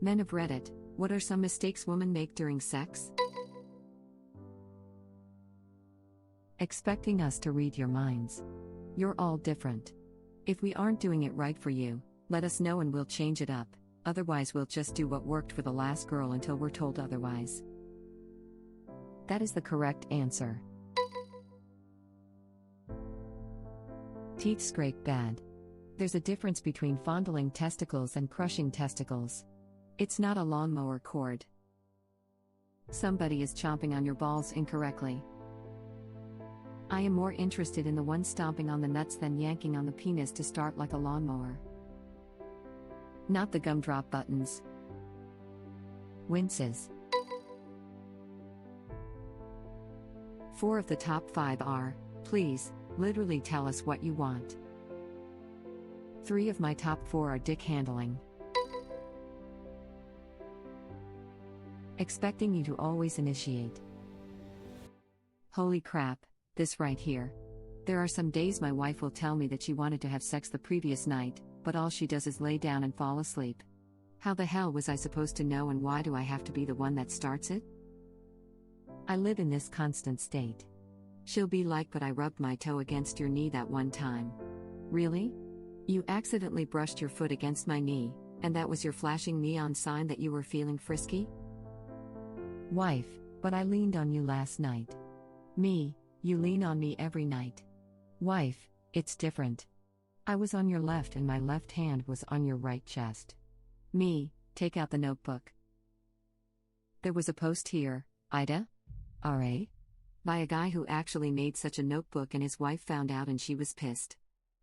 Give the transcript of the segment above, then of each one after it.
Men of Reddit, what are some mistakes women make during sex? Expecting us to read your minds. You're all different. If we aren't doing it right for you, let us know and we'll change it up, otherwise we'll just do what worked for the last girl until we're told otherwise. That is the correct answer. Teeth scrape bad. There's a difference between fondling testicles and crushing testicles. It's not a lawnmower cord. Somebody is chomping on your balls incorrectly. I am more interested in the one stomping on the nuts than yanking on the penis to start like a lawnmower. Not the gumdrop buttons. Winces. 4 of the top 5 are, please, literally tell us what you want. 3 of my top 4 are dick handling. Expecting you to always initiate. Holy crap, this right here. There are some days my wife will tell me that she wanted to have sex the previous night, but all she does is lay down and fall asleep. How the hell was I supposed to know, and why do I have to be the one that starts it? I live in this constant state. She'll be like, but I rubbed my toe against your knee that one time. Really? You accidentally brushed your foot against my knee, and that was your flashing neon sign that you were feeling frisky? Wife, but I leaned on you last night. Me, you lean on me every night. Wife, it's different. I was on your left and my left hand was on your right chest. Me, take out the notebook. There was a post here, Ida? R.A.? By a guy who actually made such a notebook and his wife found out and she was pissed.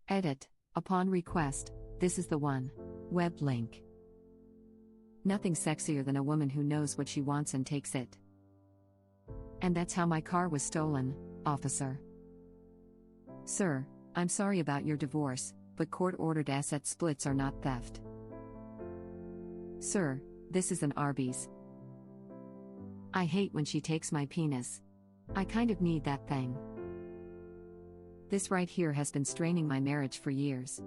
Edit, upon request, this is the one. Web link. Nothing sexier than a woman who knows what she wants and takes it. And that's how my car was stolen, officer. Sir, I'm sorry about your divorce, but court-ordered asset splits are not theft. Sir, this is an Arby's. I hate when she takes my penis. I kind of need that thing. This right here has been straining my marriage for years.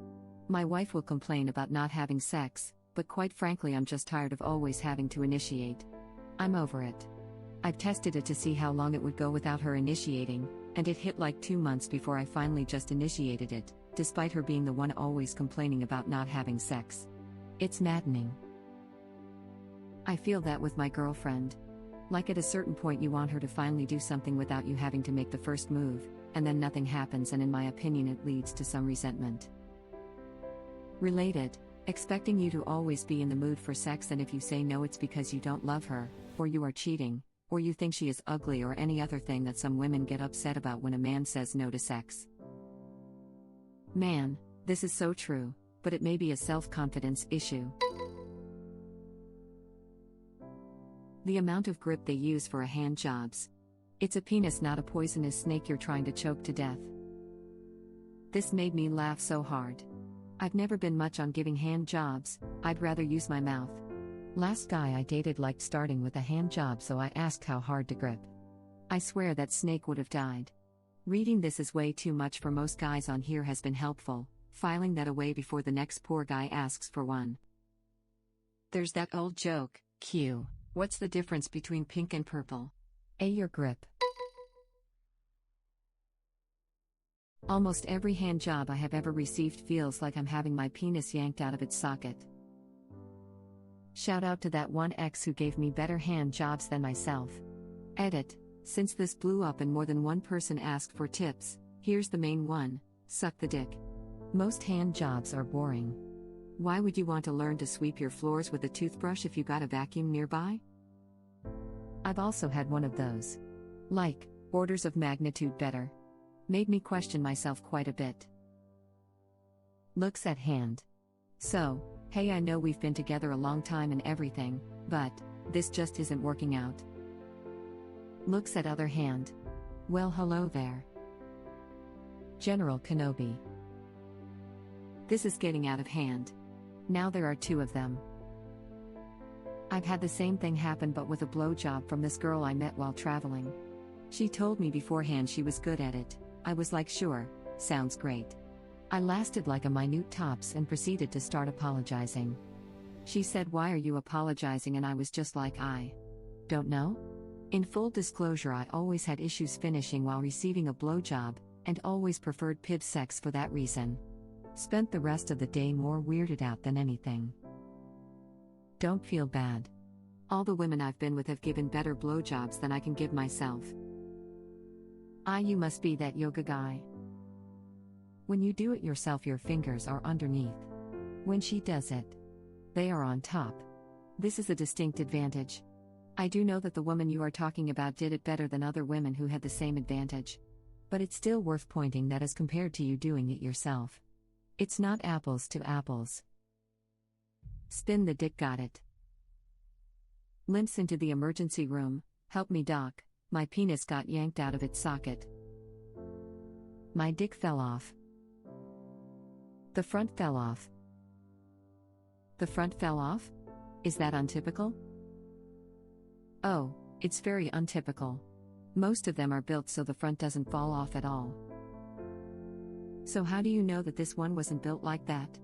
My wife will complain about not having sex, but quite frankly I'm just tired of always having to initiate. I'm over it. I've tested it to see how long it would go without her initiating, and it hit like 2 months before I finally just initiated it, despite her being the one always complaining about not having sex. It's maddening. I feel that with my girlfriend. Like at a certain point you want her to finally do something without you having to make the first move, and then nothing happens, and in my opinion it leads to some resentment. Related, expecting you to always be in the mood for sex, and if you say no it's because you don't love her, or you are cheating, or you think she is ugly, or any other thing that some women get upset about when a man says no to sex. Man, this is so true, but it may be a self-confidence issue. The amount of grip they use for a hand jobs. It's a penis, not a poisonous snake you're trying to choke to death. This made me laugh so hard. I've never been much on giving hand jobs, I'd rather use my mouth. Last guy I dated liked starting with a hand job, so I asked how hard to grip. I swear that snake would have died. Reading this is way too much for most guys on here has been helpful, filing that away before the next poor guy asks for one. There's that old joke, Q. What's the difference between pink and purple? A. Your grip. Almost every hand job I have ever received feels like I'm having my penis yanked out of its socket. Shout out to that one ex who gave me better hand jobs than myself. Edit, since this blew up and more than one person asked for tips, here's the main one: suck the dick. Most hand jobs are boring. Why would you want to learn to sweep your floors with a toothbrush if you got a vacuum nearby? I've also had one of those. Like, orders of magnitude better. Made me question myself quite a bit. Looks at hand. So, hey, I know we've been together a long time and everything, but this just isn't working out. Looks at other hand. Well, hello there. General Kenobi. This is getting out of hand. Now there are 2 of them. I've had the same thing happen, but with a blowjob from this girl I met while traveling. She told me beforehand she was good at it. I was like, sure, sounds great. I lasted like a minute tops and proceeded to start apologizing. She said, "Why are you apologizing?" And I was just like, I don't know. In full disclosure, I always had issues finishing while receiving a blowjob, and always preferred pib sex for that reason. Spent the rest of the day more weirded out than anything. Don't feel bad. All the women I've been with have given better blowjobs than I can give myself. You must be that yoga guy. When you do it yourself, your fingers are underneath. When she does it, they are on top. This is a distinct advantage. I do know that the woman you are talking about did it better than other women who had the same advantage. But it's still worth pointing that as compared to you doing it yourself, it's not apples to apples. Spin the dick, got it. Limps into the emergency room. Help me, doc. My penis got yanked out of its socket. My dick fell off. The front fell off. The front fell off? Is that untypical? Oh, it's very untypical. Most of them are built so the front doesn't fall off at all. So how do you know that this one wasn't built like that?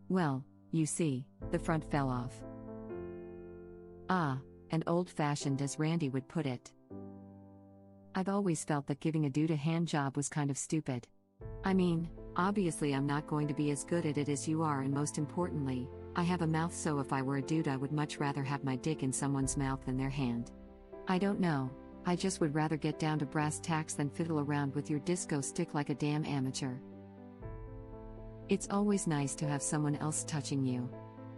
Well, you see, the front fell off. And old-fashioned, as Randy would put it. I've always felt that giving a dude a hand job was kind of stupid. I mean, obviously I'm not going to be as good at it as you are, and most importantly, I have a mouth, so if I were a dude I would much rather have my dick in someone's mouth than their hand. I don't know, I just would rather get down to brass tacks than fiddle around with your disco stick like a damn amateur. It's always nice to have someone else touching you.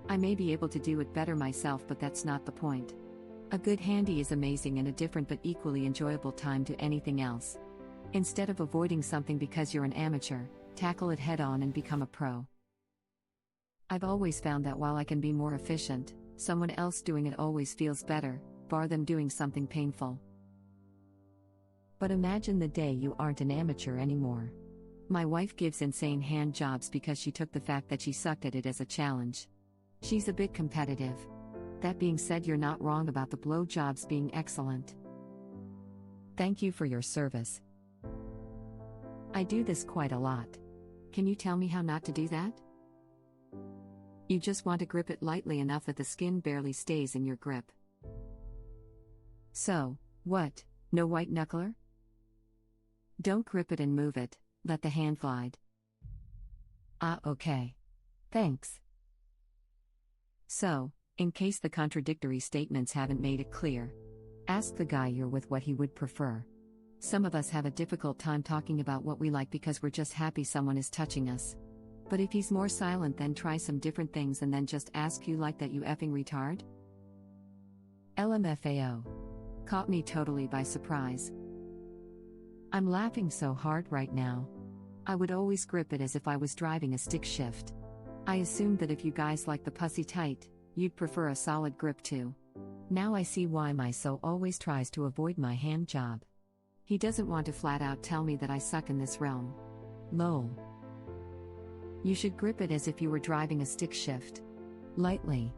I may be able to do it better myself, but that's not the point. A good handy is amazing and a different but equally enjoyable time to anything else. Instead of avoiding something because you're an amateur, tackle it head on and become a pro. I've always found that while I can be more efficient, someone else doing it always feels better, bar them doing something painful. But imagine the day you aren't an amateur anymore. My wife gives insane hand jobs because she took the fact that she sucked at it as a challenge. She's a bit competitive. That being said, you're not wrong about the blowjobs being excellent. Thank you for your service. I do this quite a lot. Can you tell me how not to do that? You just want to grip it lightly enough that the skin barely stays in your grip. So, what, no white knuckler? Don't grip it and move it, let the hand glide. Okay. Thanks. So, in case the contradictory statements haven't made it clear, ask the guy you're with what he would prefer. Some of us have a difficult time talking about what we like because we're just happy someone is touching us. But if he's more silent, then try some different things and then just ask, "You like that, you effing retard?" LMFAO. Caught me totally by surprise. I'm laughing so hard right now. I would always grip it as if I was driving a stick shift. I assumed that if you guys like the pussy tight, you'd prefer a solid grip too. Now I see why my so always tries to avoid my hand job. He doesn't want to flat out tell me that I suck in this realm. Lol. You should grip it as if you were driving a stick shift. Lightly.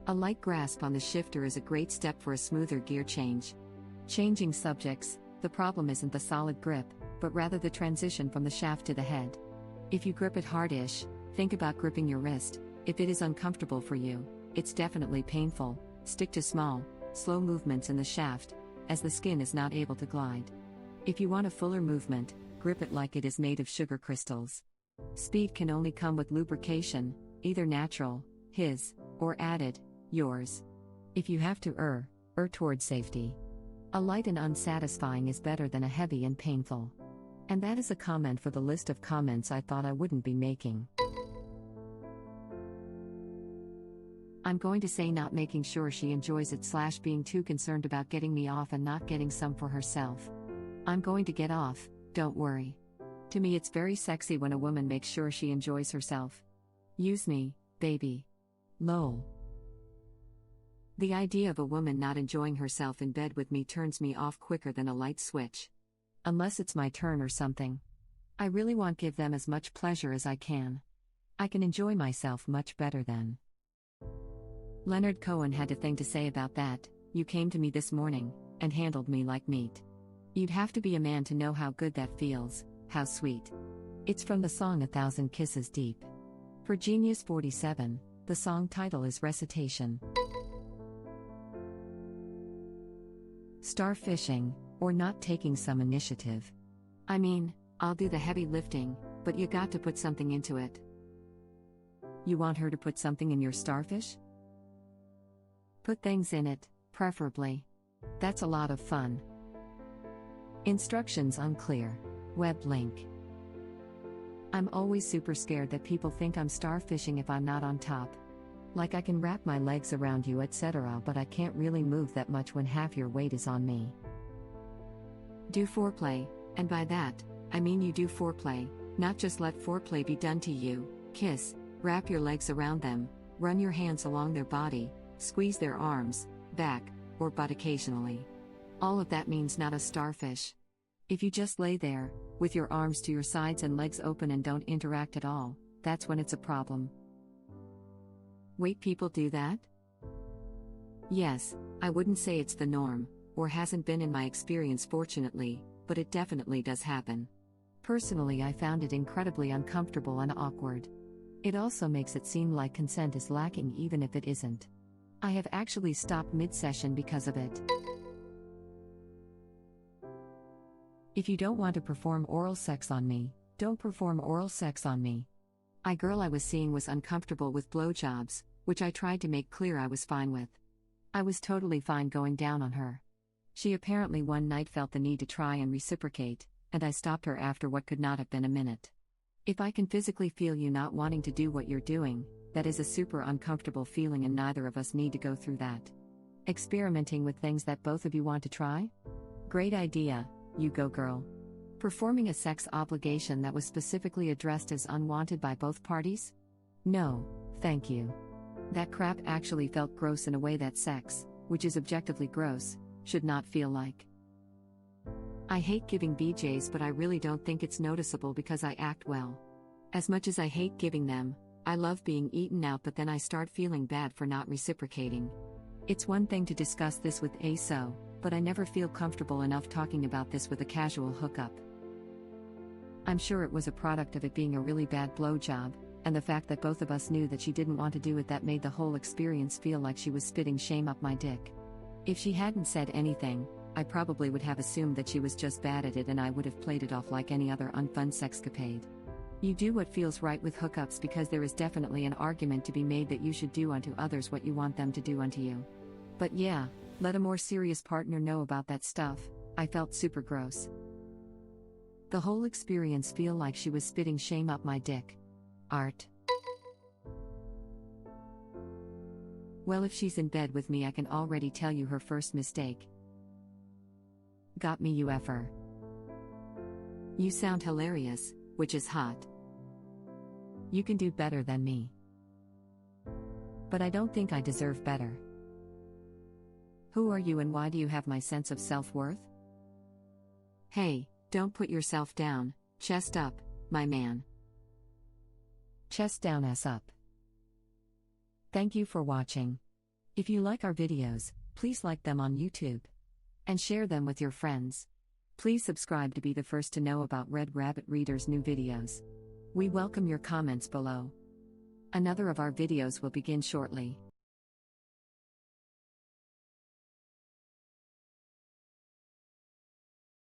A light grasp on the shifter is a great step for a smoother gear change. Changing subjects, the problem isn't the solid grip, but rather the transition from the shaft to the head. If you grip it hard-ish, think about gripping your wrist. If it is uncomfortable for you, it's definitely painful. Stick to small, slow movements in the shaft, as the skin is not able to glide. If you want a fuller movement, grip it like it is made of sugar crystals. Speed can only come with lubrication, either natural, his, or added, yours. If you have to err towards safety. A light and unsatisfying is better than a heavy and painful. And that is a comment for the list of comments I thought I wouldn't be making. I'm going to say not making sure she enjoys it / being too concerned about getting me off and not getting some for herself. I'm going to get off, don't worry. To me it's very sexy when a woman makes sure she enjoys herself. Use me, baby. Lol. The idea of a woman not enjoying herself in bed with me turns me off quicker than a light switch. Unless it's my turn or something. I really want to give them as much pleasure as I can. I can enjoy myself much better then. Leonard Cohen had a thing to say about that. You came to me this morning, and handled me like meat. You'd have to be a man to know how good that feels, how sweet. It's from the song 1,000 Kisses Deep. For Genius 47, The song title is Recitation. Starfishing, or not taking some initiative. I mean, I'll do the heavy lifting, but you got to put something into it. You want her to put something in your starfish? Put things in it, preferably. That's a lot of fun. Instructions unclear. Web link. I'm always super scared that people think I'm starfishing if I'm not on top. Like I can wrap my legs around you, etc., but I can't really move that much when half your weight is on me. Do foreplay, and by that, I mean you do foreplay, not just let foreplay be done to you. Kiss, wrap your legs around them, run your hands along their body, squeeze their arms, back, or butt occasionally. All of that means not a starfish. If you just lay there, with your arms to your sides and legs open and don't interact at all, that's when it's a problem. Wait, people do that? Yes, I wouldn't say it's the norm, or hasn't been in my experience fortunately, but it definitely does happen. Personally, I found it incredibly uncomfortable and awkward. It also makes it seem like consent is lacking even if it isn't. I have actually stopped mid-session because of it. If you don't want to perform oral sex on me, don't perform oral sex on me. A girl I was seeing was uncomfortable with blowjobs, which I tried to make clear I was fine with. I was totally fine going down on her. She apparently one night felt the need to try and reciprocate, and I stopped her after what could not have been a minute. If I can physically feel you not wanting to do what you're doing, that is a super uncomfortable feeling and neither of us need to go through that. Experimenting with things that both of you want to try? Great idea, you go girl. Performing a sex obligation that was specifically addressed as unwanted by both parties? No, thank you. That crap actually felt gross in a way that sex, which is objectively gross, should not feel like. I hate giving BJs, but I really don't think it's noticeable because I act well. As much as I hate giving them, I love being eaten out, but then I start feeling bad for not reciprocating. It's one thing to discuss this with ASO, but I never feel comfortable enough talking about this with a casual hookup. I'm sure it was a product of it being a really bad blowjob, and the fact that both of us knew that she didn't want to do it that made the whole experience feel like she was spitting shame up my dick. If she hadn't said anything, I probably would have assumed that she was just bad at it and I would have played it off like any other unfun sexcapade. You do what feels right with hookups because there is definitely an argument to be made that you should do unto others what you want them to do unto you. But yeah, let a more serious partner know about that stuff. I felt super gross. The whole experience feel like she was spitting shame up my dick. Art. Well, if she's in bed with me, I can already tell you her first mistake. Got me, you effer. You sound hilarious, which is hot. You can do better than me. But I don't think I deserve better. Who are you and why do you have my sense of self-worth? Hey, don't put yourself down, chest up, my man. Chest down, ass up. Thank you for watching. If you like our videos, please like them on YouTube. And share them with your friends. Please subscribe to be the first to know about Red Rabbit Reader's new videos. We welcome your comments below. Another of our videos will begin shortly.